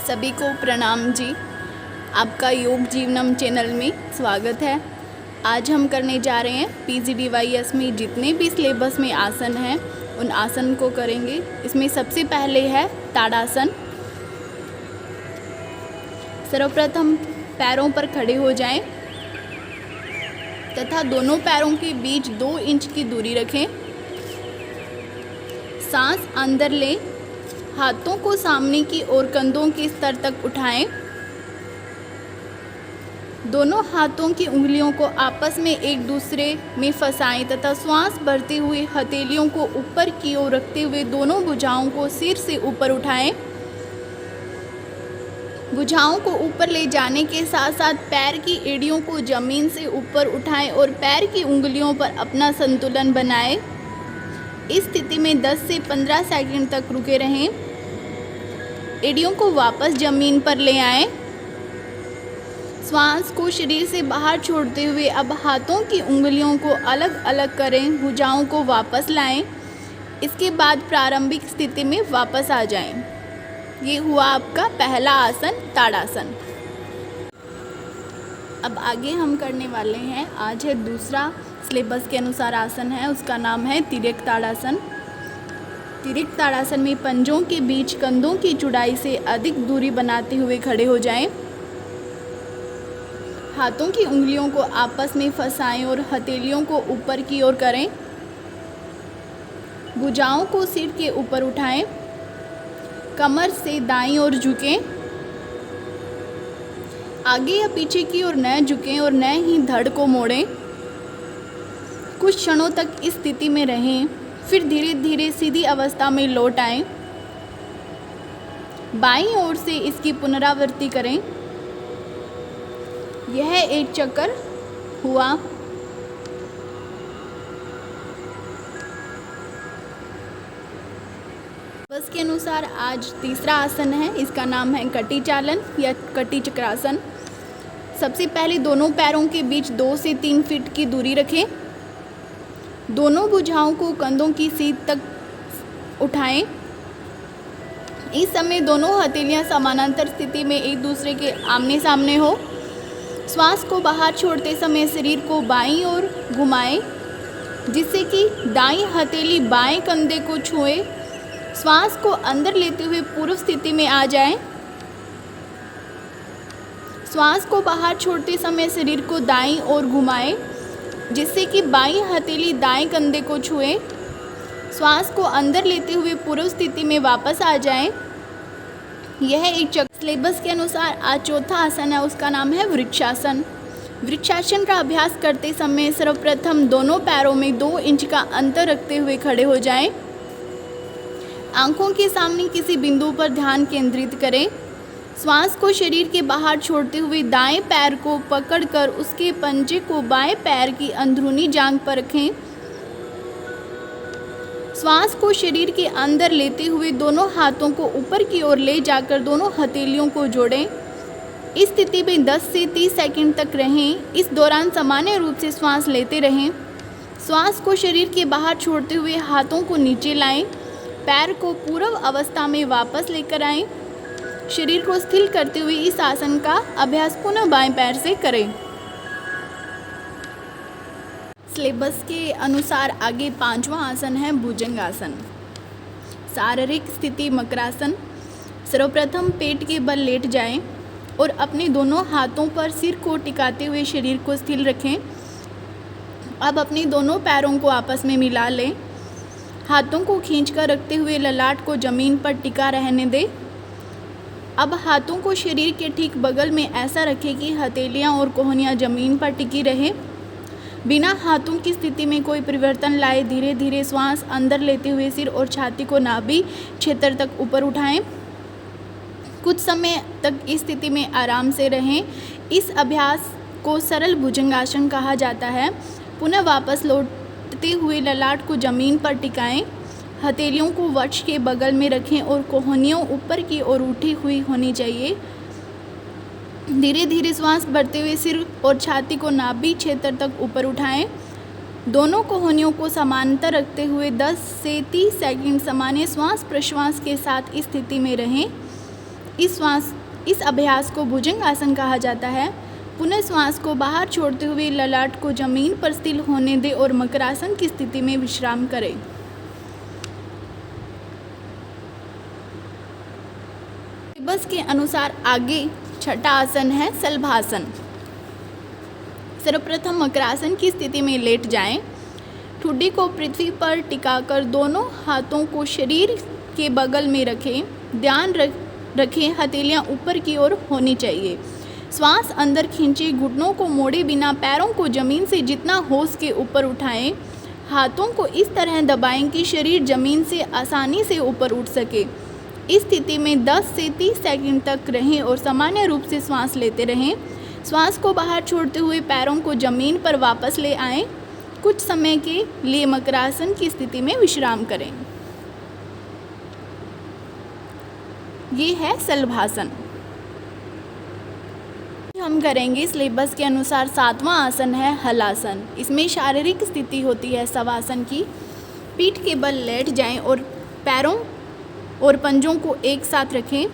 सभी को प्रणाम जी। आपका योग जीवनम चैनल में स्वागत है। आज हम करने जा रहे हैं PGDYS में जितने भी सिलेबस में आसन हैं उन आसन को करेंगे। इसमें सबसे पहले है ताड़ासन। सर्वप्रथम पैरों पर खड़े हो जाएं तथा दोनों पैरों के बीच 2 इंच की दूरी रखें। सांस अंदर लें, हाथों को सामने की ओर कंधों के स्तर तक उठाएं। दोनों हाथों की उंगलियों को आपस में एक दूसरे में फंसाएं तथा श्वास भरते हुए हथेलियों को ऊपर की ओर रखते हुए दोनों भुजाओं को सिर से ऊपर उठाएं। भुजाओं को ऊपर ले जाने के साथ साथ पैर की एड़ियों को जमीन से ऊपर उठाएं और पैर की उंगलियों पर अपना संतुलन बनाएं। इस स्थिति में 10 से 15 सेकंड तक रुके रहें। एड़ियों को वापस जमीन पर ले आएं। श्वास को शरीर से बाहर छोड़ते हुए अब हाथों की उंगलियों को अलग अलग करें, भुजाओं को वापस लाएं। इसके बाद प्रारंभिक स्थिति में वापस आ जाएं। ये हुआ आपका पहला आसन ताड़ासन। अब आगे हम करने वाले हैं, आज है दूसरा सिलेबस के अनुसार आसन है, उसका नाम है तिर्यक ताड़ासन। तिर्यक ताड़ासन में पंजों के बीच कंधों की चौड़ाई से अधिक दूरी बनाते हुए खड़े हो जाएं। हाथों की उंगलियों को आपस में फंसाएं और हथेलियों को ऊपर की ओर करें। भुजाओं को सिर के ऊपर उठाएं। कमर से दाईं ओर झुकें। आगे या पीछे की ओर न झुकें और न ही धड़ को मोड़ें। कुछ क्षणों तक इस स्थिति में रहें, फिर धीरे धीरे सीधी अवस्था में लौट आएं। बाईं ओर से इसकी पुनरावृत्ति करें। यह एक चक्कर हुआ। बस के अनुसार आज तीसरा आसन है, इसका नाम है कटी चालन या कटी चक्रासन। सबसे पहले दोनों पैरों के बीच 2 से 3 फीट की दूरी रखें। दोनों भुजाओं को कंधों की सीध तक उठाएं। इस समय दोनों हथेलियां समानांतर स्थिति में एक दूसरे के आमने सामने हो। श्वास को बाहर छोड़ते समय शरीर को बाईं ओर घुमाएं जिससे कि दाईं हथेली बाएं कंधे को छुए। श्वास को अंदर लेते हुए पूर्व स्थिति में आ जाएं। श्वास को बाहर छोड़ते समय शरीर को दाईं ओर घुमाएं जिससे कि बाईं हथेली दाएं कंधे को छुए। श्वास को अंदर लेते हुए पूर्व स्थिति में वापस आ जाएं। यह एक चक्र। सिलेबस के अनुसार आज चौथा आसन है, उसका नाम है वृक्षासन। वृक्षासन का अभ्यास करते समय सर्वप्रथम दोनों पैरों में 2 इंच का अंतर रखते हुए खड़े हो जाएं। आंखों के सामने किसी बिंदु पर ध्यान केंद्रित करें। श्वास को शरीर के बाहर छोड़ते हुए दाएं पैर को पकड़कर उसके पंजे को बाएं पैर की अंदरूनी जांघ पर रखें। श्वास को शरीर के अंदर लेते हुए दोनों हाथों को ऊपर की ओर ले जाकर दोनों हथेलियों को जोड़ें। इस स्थिति में 10 से 30 सेकंड तक रहें। इस दौरान सामान्य रूप से श्वास लेते रहें। श्वास को शरीर के बाहर छोड़ते हुए हाथों को नीचे लाएं। पैर को पूर्व अवस्था में वापस लेकर आएं। शरीर को स्थिर करते हुए इस आसन का अभ्यास पुनः बाएं पैर से करें। सिलेबस के अनुसार आगे 5वां आसन है भुजंगासन। शारीरिक स्थिति मकरासन। सर्वप्रथम पेट के बल लेट जाएं और अपने दोनों हाथों पर सिर को टिकाते हुए शरीर को स्थिर रखें। अब अपने दोनों पैरों को आपस में मिला लें। हाथों को खींचकर रखते हुए ललाट को जमीन पर टिका रहने दें। अब हाथों को शरीर के ठीक बगल में ऐसा रखें कि हथेलियां और कोहनियां जमीन पर टिकी रहें। बिना हाथों की स्थिति में कोई परिवर्तन लाए धीरे धीरे श्वास अंदर लेते हुए सिर और छाती को नाभि क्षेत्र तक ऊपर उठाएं। कुछ समय तक इस स्थिति में आराम से रहें। इस अभ्यास को सरल भुजंगासन कहा जाता है। पुनः वापस लौटते हुए ललाट को जमीन पर टिकाएं। हथेलियों को वक्ष के बगल में रखें और कोहनियों ऊपर की ओर उठी हुई होनी चाहिए। धीरे धीरे श्वास भरते हुए सिर और छाती को नाभि क्षेत्र तक ऊपर उठाएं। दोनों कोहनियों को समांतर रखते हुए 10 से 30 सेकंड सामान्य श्वास प्रश्वास के साथ इस स्थिति में रहें। इस अभ्यास को भुजंग आसन कहा जाता है। पुनः श्वास को बाहर छोड़ते हुए ललाट को जमीन पर स्थिर होने दें और मकरासन की स्थिति में विश्राम करें। सिलेबस के अनुसार आगे छठा आसन है शलभासन। सर्वप्रथम मकरासन की स्थिति में लेट जाएं। ठुड्डी को पृथ्वी पर टिकाकर दोनों हाथों को शरीर के बगल में रखें। ध्यान रखें हथेलियां ऊपर की ओर होनी चाहिए। श्वास अंदर खींचें, घुटनों को मोड़े बिना पैरों को जमीन से जितना हो सके ऊपर उठाएं। हाथों को इस तरह दबाएं कि शरीर जमीन से आसानी से ऊपर उठ सके। इस स्थिति में 10 से 30 सेकंड तक रहें और सामान्य रूप से श्वास लेते रहें। श्वास को बाहर छोड़ते हुए पैरों को जमीन पर वापस ले आएं। कुछ समय के लिए मकरासन की स्थिति में विश्राम करें। ये है शलभासन। हम करेंगे सिलेबस के अनुसार 7वां आसन है हलासन। इसमें शारीरिक स्थिति होती है शवासन की। पीठ के बल लेट जाएं और पैरों और पंजों को एक साथ रखें।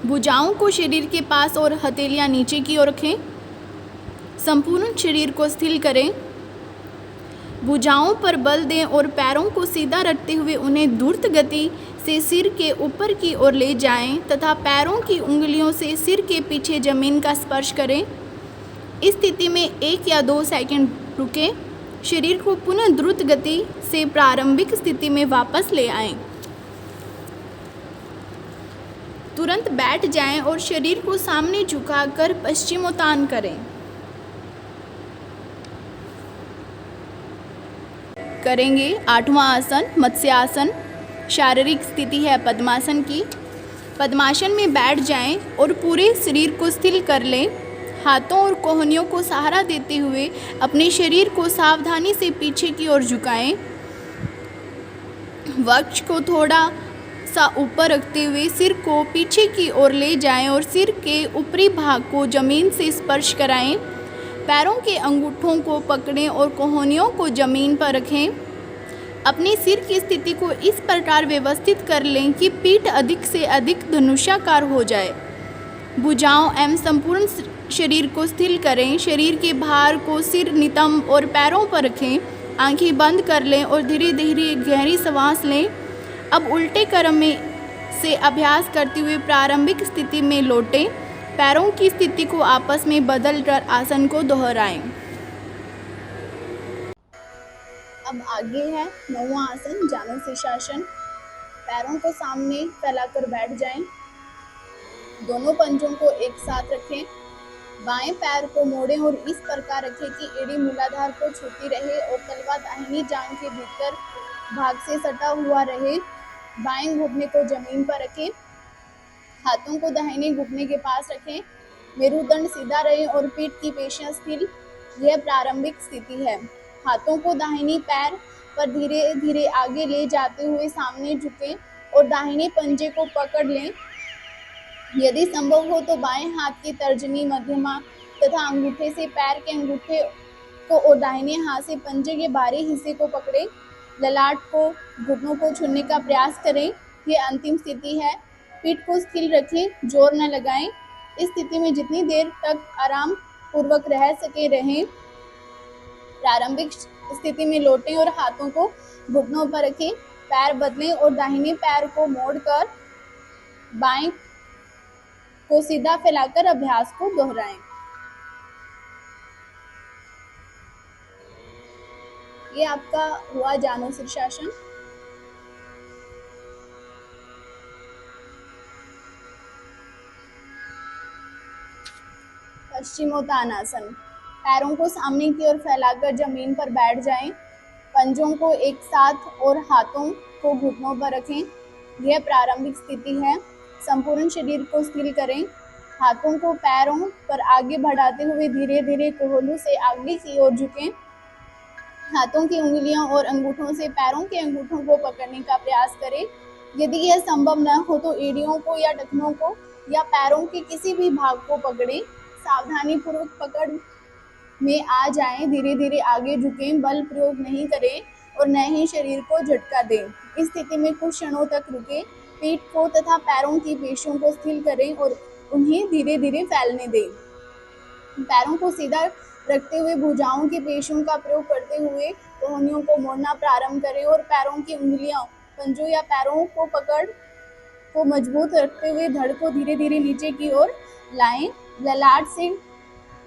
भुजाओं को शरीर के पास और हथेलियां नीचे की ओर रखें। संपूर्ण शरीर को स्थिर करें। भुजाओं पर बल दें और पैरों को सीधा रखते हुए उन्हें द्रुत गति से सिर के ऊपर की ओर ले जाएं तथा पैरों की उंगलियों से सिर के पीछे जमीन का स्पर्श करें। इस स्थिति में 1 या 2 सेकंड रुकें। शरीर को पुनः द्रुत गति से प्रारंभिक स्थिति में वापस ले आएं। तुरंत बैठ जाएं और शरीर को सामने झुकाकर पश्चिमोत्तान करें। करेंगे 8वां आसन मत्स्यासन। शारीरिक स्थिति है पद्मासन की। पद्मासन में बैठ जाएं और पूरे शरीर को स्थिर कर लें। हाथों और कोहनियों को सहारा देते हुए अपने शरीर को सावधानी से पीछे की ओर झुकाएं। वक्ष को थोड़ा सा ऊपर रखते हुए सिर को पीछे की ओर ले जाएं और सिर के ऊपरी भाग को जमीन से स्पर्श कराएं। पैरों के अंगूठों को पकड़ें और कोहनियों को जमीन पर रखें। अपने सिर की स्थिति को इस प्रकार व्यवस्थित कर लें कि पीठ अधिक से अधिक धनुषाकार हो जाए। भुजाओं एवं संपूर्ण शरीर को स्थिर करें। शरीर के भार को सिर, नितंब और पैरों पर रखें। आंखें बंद कर लें और धीरे धीरे गहरी सांस लें। अब उल्टे क्रम में से अभ्यास करते हुए प्रारंभिक स्थिति में लौटें। पैरों की स्थिति को आपस में बदलकर आसन को दोहराएं। अब आगे है 9वां आसन जानु शीर्षासन। पैरों को सामने फैलाकर बैठ जाएं। दोनों पंजों को एक साथ रखें। बाएं पैर को मोड़ें और इस प्रकार रखें कि एड़ी मूलाधार को छूती रहे और तलवा दाहिनी जांघ के भीतर भाग से सटा हुआ रहे। बाएं घुटने को जमीन पर रखें। हाथों को दाहिने घुटने के पास रखें। मेरुदंड सीधा रहे और पीठ की पेशियां स्थिर। यह प्रारंभिक स्थिति है। हाथों को दाहिनी पैर पर धीरे धीरे आगे ले जाते हुए सामने झुकें और दाहिने पंजे को पकड़ लें। यदि संभव हो तो बाएं हाथ की तर्जनी, मध्यमा तथा अंगूठे से पैर के अंगूठे को और दाहिने हाथ से पंजे के बाहरी हिस्से को पकड़ें। ललाट को, घुटनों को छूने का प्रयास करें। यह अंतिम स्थिति है। पीठ को स्थिर रखें, जोर न लगाएं। इस स्थिति में जितनी देर तक आराम पूर्वक रह सके रहें। प्रारंभिक स्थिति में लौटें और हाथों को घुटनों पर रखें। पैर बदलें और दाहिने पैर को मोड़कर बाएं को सीधा फैलाकर अभ्यास को दोहराएं। ये आपका हुआ जानु शीर्षासन। पश्चिमोत्तानासन। पैरों को सामने की ओर फैलाकर जमीन पर बैठ जाएं। पंजों को एक साथ और हाथों को घुटनों पर रखें। यह प्रारंभिक स्थिति है। संपूर्ण शरीर को स्थिर करें। हाथों को पैरों पर आगे बढ़ाते हुए धीरे धीरे कोहलू से आगे की ओर झुकें। हाथों की उंगलियों और अंगूठों से पैरों के अंगूठों को पकड़ने का प्रयास करें। यदि यह संभव न हो तो एड़ियों को या टखनों को या पैरों के किसी भी भाग को पकड़ें। सावधानी पूर्वक पकड़ में आ जाएं। धीरे धीरे आगे झुकें। बल प्रयोग नहीं करें और न ही शरीर को झटका दें। इस स्थिति में कुछ क्षणों तक रुकें। पीठ को तथा पैरों की पेशियों को स्थिर करें और उन्हें धीरे धीरे फैलने दें। पैरों को सीधा रखते हुए भुजाओं की पेशियों का प्रयोग करते हुए कोहनियों को मोड़ना प्रारंभ करें और पैरों की उंगलियों, पंजों या पैरों को पकड़ को मजबूत रखते हुए धड़ को धीरे धीरे नीचे की ओर लाएं। ललाट से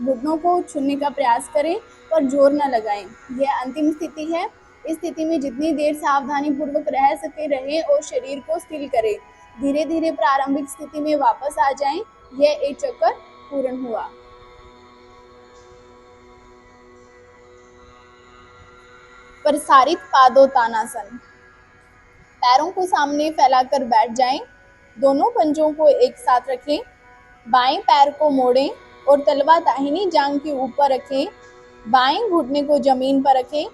घुटनों को छूने का प्रयास करें पर जोर न लगाएं। यह अंतिम स्थिति है। इस स्थिति में जितनी देर सावधानी पूर्वक रह सके रहें और शरीर को स्थिर करें। धीरे धीरे प्रारंभिक स्थिति में वापस आ जाएं। यह एक चक्कर पूर्ण हुआ। प्रसारित पादोत्तानासन। पैरों को सामने फैलाकर बैठ जाएं। दोनों पंजों को एक साथ रखें। बाएं पैर को मोड़ें और तलवा दाहिनी जांघ के ऊपर रखें। बाएं घुटने को जमीन पर रखें।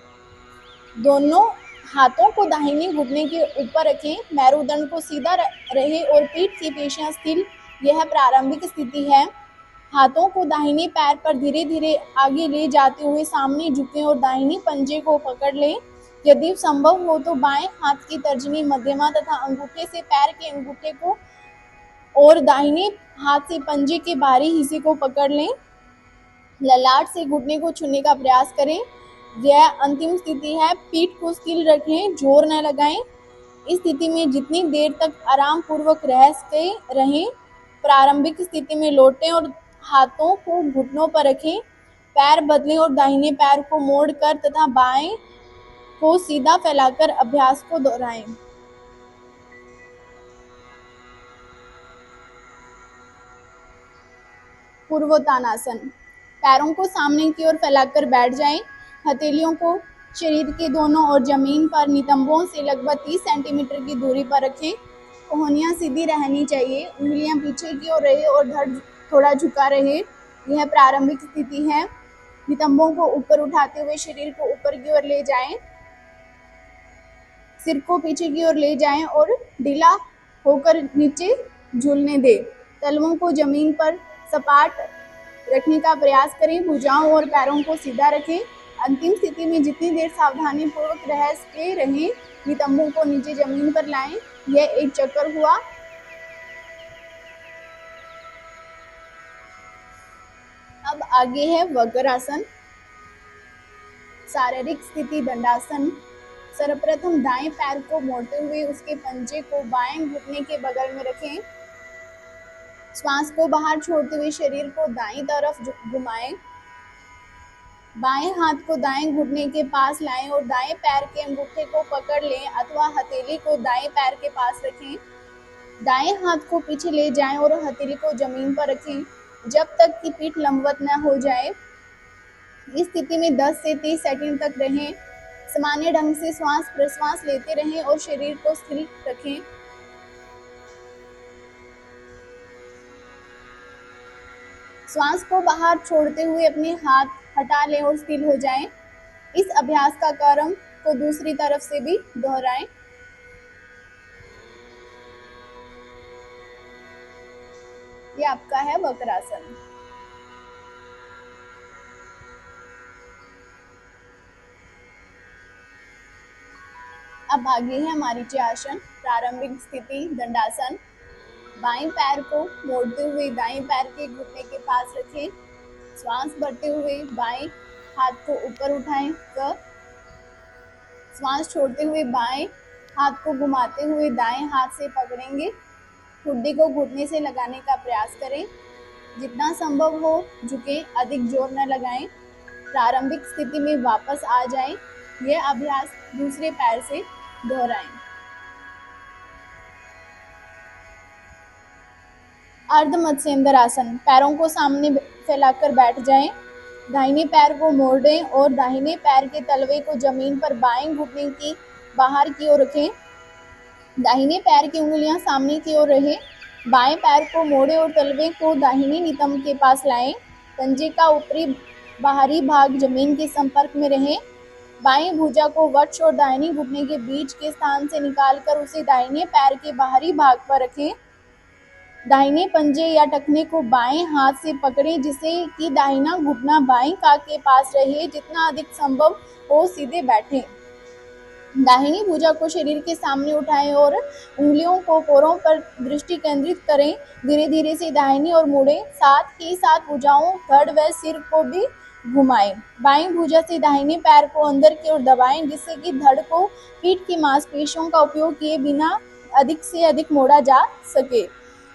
दोनों हाथों को दाहिने घुटने के ऊपर रखें। मेरुदंड को सीधा रहे और पीठ की पेशियां स्थिर। यह प्रारंभिक स्थिति है। हाथों को दाहिने पैर पर धीरे धीरे आगे ले जाते हुए सामने झुकें और दाहिने पंजे को पकड़ लें। यदि संभव हो तो बाएं हाथ की तर्जनी, मध्यमा तथा अंगूठे से पैर के अंगूठे को और दाहिने हाथ से पंजे के बाहरी हिस्से को पकड़ लें। ललाट से घुटने को छूने का प्रयास करें। यह अंतिम स्थिति है। पीठ को स्थिर रखें, जोर न लगाएं। इस स्थिति में जितनी देर तक आराम पूर्वक रह सके रहें। प्रारंभिक स्थिति में लौटें और हाथों को घुटनों पर रखें। पैर बदलें और दाहिने पैर को मोड़कर तथा बाएं को सीधा फैलाकर अभ्यास को दोहराएं। पूर्वोत्तानासन। पैरों को सामने की ओर फैलाकर बैठ जाएं। हथेलियों को शरीर के दोनों ओर जमीन पर नितंबों से लगभग 30 सेंटीमीटर की दूरी पर रखें। कोहनियां सीधी रहनी चाहिए। उंगलियां पीछे की ओर रहे और धड़ थोड़ा झुका रहे। यह प्रारंभिक स्थिति है। नितंबों को ऊपर उठाते हुए शरीर को ऊपर की ओर ले जाएं। सिर को पीछे की ओर ले जाएं और ढीला होकर नीचे झूलने दें। तलवों को जमीन पर सपाट रखने का प्रयास करें। भुजाओं और पैरों को सीधा रखें। अंतिम स्थिति में जितनी देर सावधानी पूर्वक रह सके रहें। नितंबों को नीचे जमीन पर लाएं। यह एक चक्कर हुआ। अब आगे है वक्रासन। शारीरिक स्थिति दंडासन। सर्वप्रथम दाएं पैर को मोड़ते हुए उसके पंजे को बाएं घुटने के बगल में रखें। श्वास को बाहर छोड़ते हुए शरीर को दाईं तरफ घुमाएं। बाएं हाथ को दाएं घुटने के पास लाएं और दाएं पैर के अंगूठे को पकड़ लें अथवा हथेली को दाएं पैर के पास रखें। दाएं हाथ को पीछे ले जाएं और हथेली को जमीन पर रखें जब तक कि पीठ लंबवत न हो जाए। इस स्थिति में 10 से 30 सेकंड तक रहें। सामान्य ढंग से श्वास प्रश्वास लेते रहें और शरीर को स्थिर रखें। श्वास को बाहर छोड़ते हुए अपने हाथ हटा लें और स्थिर हो जाएं। इस अभ्यास का क्रम को दूसरी तरफ से भी दोहराएं। ये आपका है वक्रासन। अब आगे है मरीचि आसन। प्रारंभिक स्थिति दंडासन। बाएं पैर को मोड़ते हुए दाएं पैर के घुटने के पास रखें। श्वास भरते हुए बाएं हाथ को ऊपर उठाएं। श्वास छोड़ते हुए बाएं हाथ को घुमाते हुए दाएं हाथ से पकड़ेंगे। ठुड्डी को घुटने से लगाने का प्रयास करें। जितना संभव हो झुकें, अधिक जोर न लगाएं। प्रारंभिक स्थिति में वापस आ जाएं। यह अभ्यास दूसरे पैर से दोहराएं। अर्ध मत्स्येंद्र आसन। पैरों को सामने फैलाकर बैठ जाएं। दाहिने पैर को मोड़ें और दाहिने पैर के तलवे को जमीन पर बाएं घुटने की बाहर की ओर रखें। दाहिने पैर की उंगलियां सामने की ओर रहे। बाएं पैर को मोड़ें और तलवे को दाहिने नितंब के पास लाएं। पंजे का ऊपरी बाहरी भाग जमीन के संपर्क में रहे। बाएं भुजा को वक्ष और दाहिने घुटने के बीच के स्थान से निकालकर उसे दाहिने पैर के बाहरी भाग पर रखें। दाहिने पंजे या टखने को बाएं हाथ से पकड़ें जिससे कि दाहिना घुटना बाएं कान के पास रहे। जितना अधिक संभव हो सीधे बैठें। दाहिनी भुजा को शरीर के सामने उठाएं और उंगलियों को कोरों पर दृष्टि केंद्रित करें। धीरे धीरे से दाहिनी ओर मुड़ें, साथ ही साथ भुजाओं, धड़ व सिर को भी घुमाएं। बाईं भुजा से दाहिने पैर को अंदर की ओर दबाएं, जिससे कि धड़ को पीठ की मांसपेशियों का उपयोग किए बिना अधिक से अधिक मोड़ा जा सके।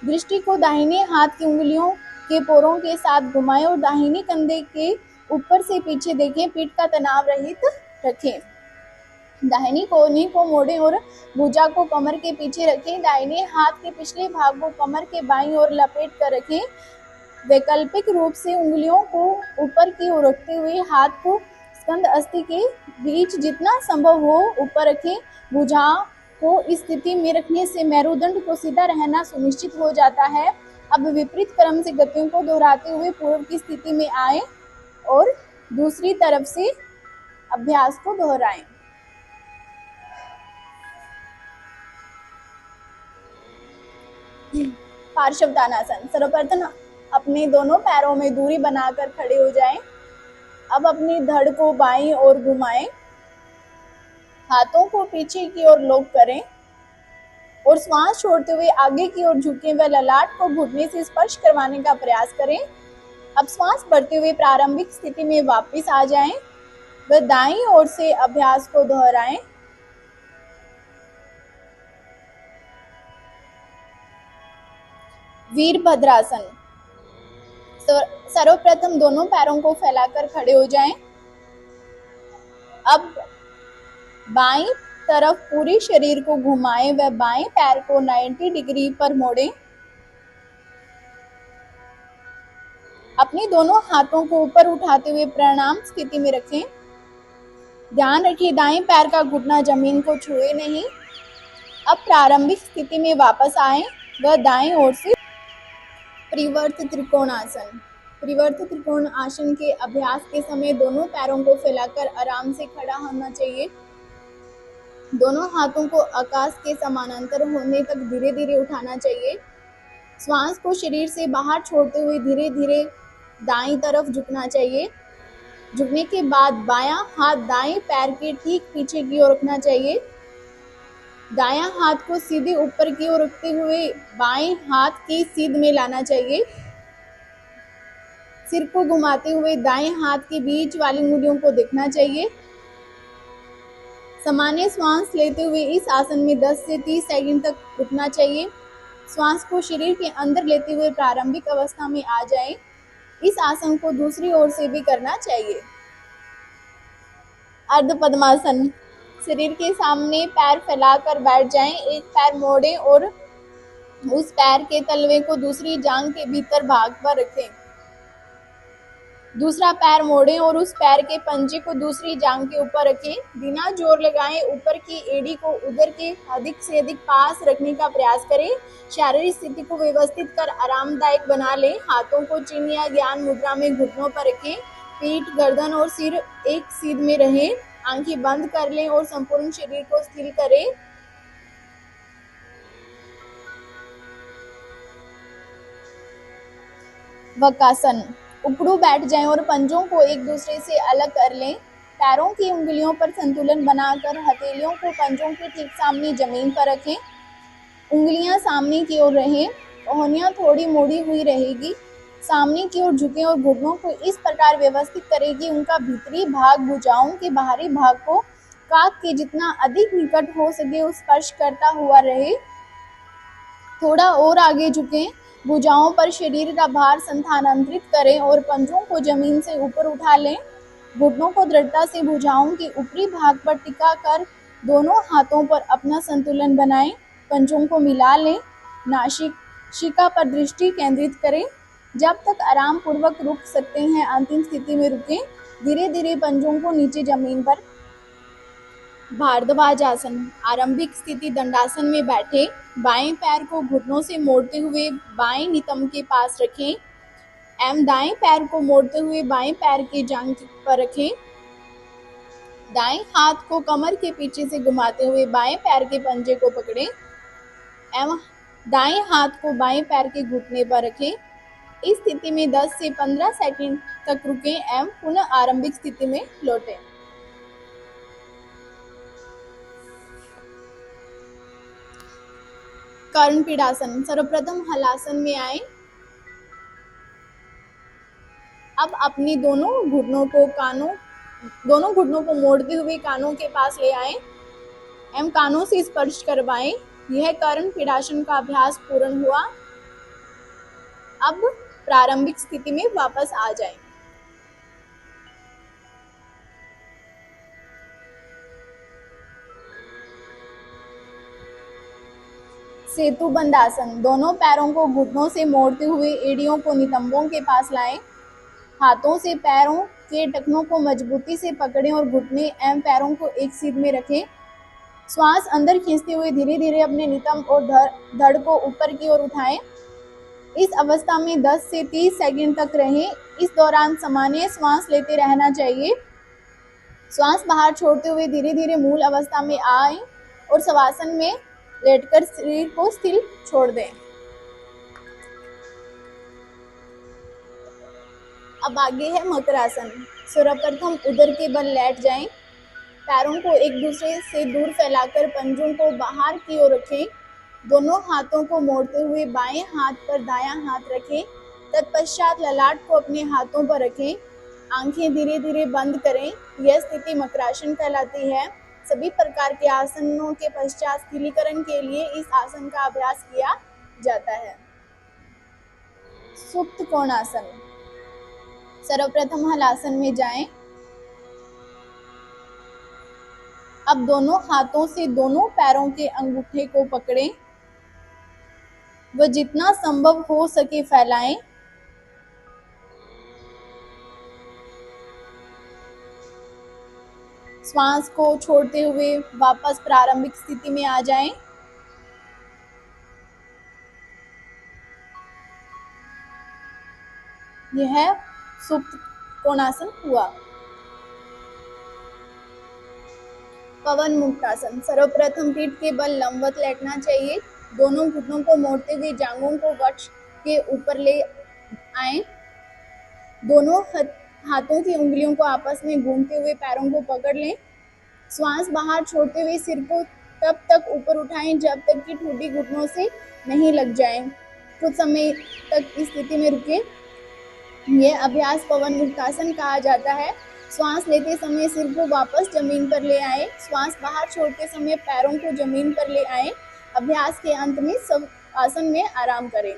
दृष्टि को दाहिने हाथ की उंगलियों के पोरों के साथ घुमाएं और दाहिने कंधे के ऊपर से पीछे देखें। पीठ का तनाव रहित रखें। दाहिनी कोहनी को मोड़ें और भुजा को कमर के पीछे रखें। दाहिने हाथ के पिछले भाग को कमर के बाईं ओर लपेट कर रखें। वैकल्पिक रूप से उंगलियों को ऊपर की ओर रखते हुए हाथ को स्कंध अस्थि के बीच जितना संभव हो ऊपर रखें। भुजा को इस स्थिति में रखने से मेरुदंड को सीधा रहना सुनिश्चित हो जाता है। अब विपरीत क्रम से गतियों को दोहराते हुए पूर्व की स्थिति में आए और दूसरी तरफ से अभ्यास को दोहराएं। पार्श्वतानासन। सर्वप्रथम अपने दोनों पैरों में दूरी बनाकर खड़े हो जाएं। अब अपनी धड़ को बाईं ओर घुमाएं, हाथों को पीछे की ओर लॉक करें और श्वास छोड़ते हुए आगे की ओर झुकें व ललाट को घुटने से स्पर्श करवाने का प्रयास करें। अब श्वास भरते हुए प्रारंभिक स्थिति में वापस आ जाएं व दाईं ओर से अभ्यास को दोहराएं। वीरभद्रासन। सर्वप्रथम दोनों पैरों को फैलाकर खड़े हो जाएं। अब बाईं तरफ पूरे शरीर को घुमाएं व बाएं पैर को 90 डिग्री पर मोड़ें। अपने दोनों हाथों को ऊपर उठाते हुए प्रणाम स्थिति में रखें। ध्यान रखें दाएं पैर का घुटना जमीन को छुए नहीं। अब प्रारंभिक स्थिति में वापस आएं व दाएं ओर से परिवर्त त्रिकोणासन। परिवर्त त्रिकोण आसन के अभ्यास के समय दोनों पैरों को फैलाकर आराम से खड़ा होना चाहिए। दोनों हाथों को आकाश के समानांतर होने तक धीरे धीरे उठाना चाहिए। श्वास को शरीर से बाहर छोड़ते हुए धीरे धीरे दाईं तरफ झुकना चाहिए। झुकने के बाद बायां हाथ दाएं पैर के ठीक पीछे की ओर रखना चाहिए। दायां हाथ को सीधे ऊपर की ओर रखते हुए बाएं हाथ की सीध में लाना चाहिए। सिर को घुमाते हुए दाएं हाथ के बीच वाली उंगलियों को देखना चाहिए। सामान्य श्वास लेते हुए इस आसन में 10 से 30 सेकंड तक रुकना चाहिए। श्वास को शरीर के अंदर लेते हुए प्रारंभिक अवस्था में आ जाएं। इस आसन को दूसरी ओर से भी करना चाहिए। अर्ध पद्मासन। शरीर के सामने पैर फैलाकर बैठ जाएं। एक पैर मोड़ें और उस पैर के तलवे को दूसरी जांघ के भीतर भाग पर रखें। दूसरा पैर मोड़ें और उस पैर के पंजे को दूसरी जांघ के ऊपर रखें। बिना जोर लगाए ऊपर की एड़ी को उदर के अधिक से अधिक पास रखने का प्रयास करें। शारीरिक स्थिति को व्यवस्थित कर आरामदायक बना लें। हाथों को चिन्ह या ज्ञान मुद्रा में घुटनों पर रखें। पीठ, गर्दन और सिर एक सीध में रहें। आंखें बंद कर लें और संपूर्ण शरीर को स्थिर करें। वक्रासन। उकड़ू बैठ जाएं और पंजों को एक दूसरे से अलग कर लें। पैरों की उंगलियों पर संतुलन बनाकर हथेलियों को पंजों के ठीक सामने जमीन पर रखें। उंगलियां सामने की ओर रहें। कोहनियां थोड़ी मुड़ी हुई रहेगी। सामने की ओर झुकें और घुटनों को इस प्रकार व्यवस्थित करें कि उनका भीतरी भाग भुजाओं के बाहरी भाग को काख के जितना अधिक निकट हो सके उस स्पर्श करता हुआ रहे। थोड़ा और आगे झुकें। भुजाओं पर शरीर का भार स्थानांतरित करें और पंजों को जमीन से ऊपर उठा लें। घुटनों को दृढ़ता से भुजाओं के ऊपरी भाग पर टिका कर दोनों हाथों पर अपना संतुलन बनाएं। पंजों को मिला लें। नासिका पर दृष्टि केंद्रित करें। जब तक आराम पूर्वक रुक सकते हैं अंतिम स्थिति में रुकें। धीरे धीरे पंजों को नीचे जमीन पर। भारद्वाज आसन। आरंभिक स्थिति दंडासन में बैठे। बाएं पैर को घुटनों से मोड़ते हुए बाएं नितंब के पास रखें एवं दाएं पैर को मोड़ते हुए बाएं पैर की जांघ पर रखें। दाएं हाथ को कमर के पीछे से घुमाते हुए बाएं पैर के पंजे को पकड़ें एवं दाएं हाथ को बाएं पैर के घुटने पर रखें। इस स्थिति में 10 से 15 सेकंड तक रुकें एवं पुनः आरंभिक स्थिति में लौटें। कर्णपीडासन। सर्वप्रथम हलासन में आए। अब अपनी दोनों घुटनों को मोड़ते हुए कानों के पास ले आए एवं कानों से स्पर्श करवाएं। यह कर्णपीडासन का अभ्यास पूर्ण हुआ। अब प्रारंभिक स्थिति में वापस आ जाएं। सेतुबंध आसन। दोनों पैरों को घुटनों से मोड़ते हुए एड़ियों को नितंबों के पास लाएं। हाथों से पैरों के टखनों को मजबूती से पकड़ें और घुटने एवं पैरों को एक सीध में रखें। श्वास अंदर खींचते हुए धीरे धीरे अपने नितंब और धड़ को ऊपर की ओर उठाएं। इस अवस्था में 10 से 30 सेकंड तक रहें। इस दौरान सामान्य श्वास लेते रहना चाहिए। श्वास बाहर छोड़ते हुए धीरे धीरे मूल अवस्था में आए और शवासन में लेटकर शरीर को स्थिर छोड़ दें। अब आगे है मकरासन। सर्वप्रथम उदर के बल लेट जाएं। पैरों को एक दूसरे से दूर फैलाकर पंजों को बाहर की ओर रखें। दोनों हाथों को मोड़ते हुए बाएं हाथ पर दायां हाथ रखें। तत्पश्चात ललाट को अपने हाथों पर रखें। आंखें धीरे धीरे बंद करें। यह स्थिति मकरासन कहलाती है। सभी प्रकार के आसनों के पश्चात स्थिरीकरण के लिए इस आसन का अभ्यास किया जाता है। सुप्त कोणासन। सर्वप्रथम हलासन में जाएं। अब दोनों हाथों से दोनों पैरों के अंगूठे को पकड़ें व जितना संभव हो सके फैलाएं। श्वास को छोड़ते हुए वापस प्रारंभिक स्थिति में आ जाएं। यह सुप्त कोणासन हुआ। पवन मुक्तासन। सर्वप्रथम पीठ के बल लंबवत लेटना चाहिए। दोनों घुटनों को मोड़ते हुए जांघों को वक्ष के ऊपर ले आए। दोनों हाथों की उंगलियों को आपस में घूमते हुए पैरों को पकड़ लें। श्वास बाहर छोड़ते हुए सिर को तब तक ऊपर उठाएं जब तक कि ठुड्डी घुटनों से नहीं लग जाए। कुछ समय तक इस स्थिति में रुकें। यह अभ्यास पवन मुक्तासन कहा जाता है। श्वास लेते समय सिर को वापस जमीन पर ले आए। श्वास बाहर छोड़ते समय पैरों को जमीन पर ले आए। अभ्यास के अंत में सब आसन में आराम करें।